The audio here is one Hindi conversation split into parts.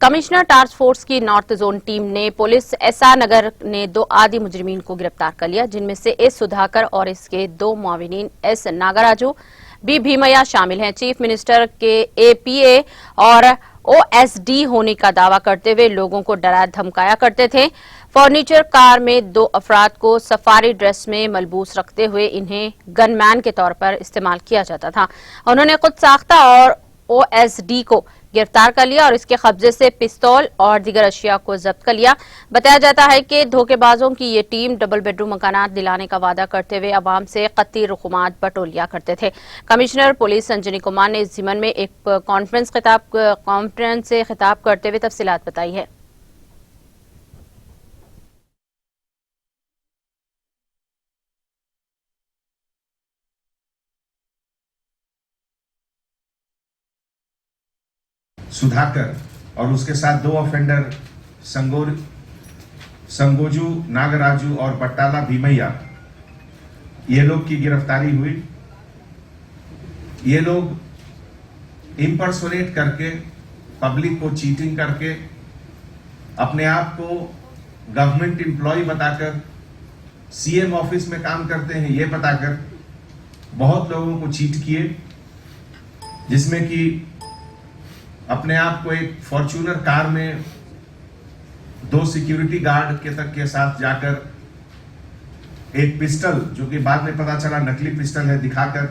कमिश्नर टास्क फोर्स की नॉर्थ जोन टीम ने पुलिस एसआर नगर ने 2 आदि मुजरिमीन को गिरफ्तार कर लिया, जिनमें से एस सुधाकर और इसके 2 मुआविनीन एस नागराजू बी भीमैया शामिल हैं। चीफ मिनिस्टर के एपीए और ओएसडी होने का दावा करते हुए लोगों को डरा धमकाया करते थे। फर्नीचर कार में 2 अफराद को सफारी ड्रेस में मलबूस रखते हुए इन्हें गनमैन के तौर पर इस्तेमाल किया जाता था। उन्होंने खुद साख्ता और ओएसडी को गिरफ्तार कर लिया और इसके कब्जे से पिस्तौल और दीगर अशिया को जब्त कर लिया। बताया जाता है कि धोखेबाजों की ये टीम डबल बेडरूम मकानात दिलाने का वादा करते हुए अवाम से कत्ती रुकुमात बटोर लिया करते थे। कमिश्नर पुलिस संजनी कुमार ने इस जिमन में एक कॉन्फ्रेंस से खिताब करते हुए तफसीलात बताई है। सुधाकर और उसके साथ 2 ऑफेंडर संगोजू नागराजू और बट्टाला भीमैया, ये लोग की गिरफ्तारी हुई। ये लोग इंपर्सोनेट करके, पब्लिक को चीटिंग करके, अपने आप को गवर्नमेंट एम्प्लॉय बताकर, सीएम ऑफिस में काम करते हैं ये बताकर बहुत लोगों को चीट किए, जिसमें कि अपने आप को एक फॉर्च्यूनर कार में 2 सिक्योरिटी गार्ड के साथ जाकर एक पिस्टल, जो कि बाद में पता चला नकली पिस्टल है, दिखाकर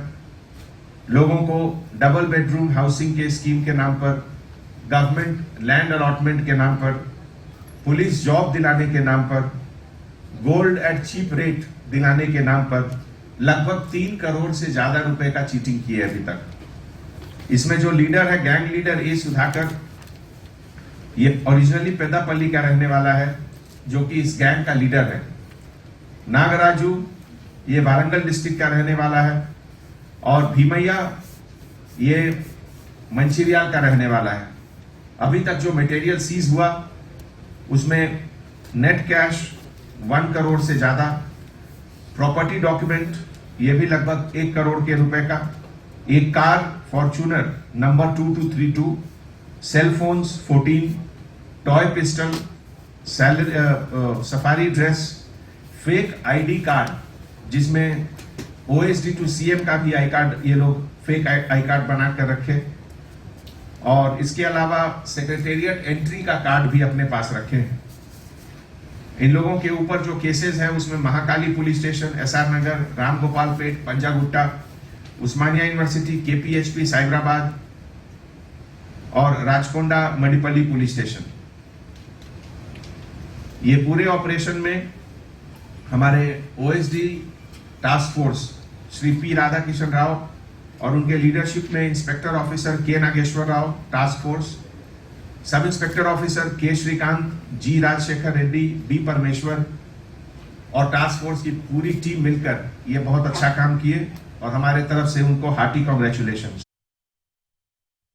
लोगों को डबल बेडरूम हाउसिंग के स्कीम के नाम पर, गवर्नमेंट लैंड अलॉटमेंट के नाम पर, पुलिस जॉब दिलाने के नाम पर, गोल्ड एट चीप रेट दिलाने के नाम पर लगभग 3 करोड़ से ज्यादा रुपए का चीटिंग की है अभी तक। इसमें जो लीडर है, गैंग लीडर ए सुधाकर, ये ओरिजिनली पेदापल्ली का रहने वाला है, जो कि इस गैंग का लीडर है। नागराजू ये वारंगल डिस्ट्रिक्ट का रहने वाला है और भीमैया ये मंचिरियाल का रहने वाला है। अभी तक जो मटेरियल सीज हुआ उसमें नेट कैश 1 करोड़ से ज्यादा, प्रॉपर्टी डॉक्यूमेंट ये भी लगभग 1 करोड़ के रुपए का, एक car Fortuner number 2232, cell phones 14, toy pistol, safari dress, fake ID card जिसमें ओएसडी टू सीएम का भी आई कार्ड ये लोग फेक आई कार्ड बना कर रखे, और इसके अलावा सेक्रेटेरिएट एंट्री का कार्ड भी अपने पास रखे हैं। इन लोगों के ऊपर जो केसेस हैं उसमें महाकाली पुलिस स्टेशन, एसआर नगर, रामगोपाल पेट, पंजागुट्टा, उस्मानिया यूनिवर्सिटी, केपीएचपी साइबराबाद और राजकोंडा मणिपल्ली पुलिस स्टेशन। ये पूरे ऑपरेशन में हमारे OSD task force Shri P Radha Kishan Rao और उनके लीडरशिप में inspector officer K Nageshwar Rao task force, sub inspector officer K Srikanth, G Rajashekar Reddy, B Parameshwar और टास्क फोर्स की पूरी टीम मिलकर ये बहुत अच्छा काम किए और हमारे तरफ से उनको हार्टी कांग्रेचुलेशन।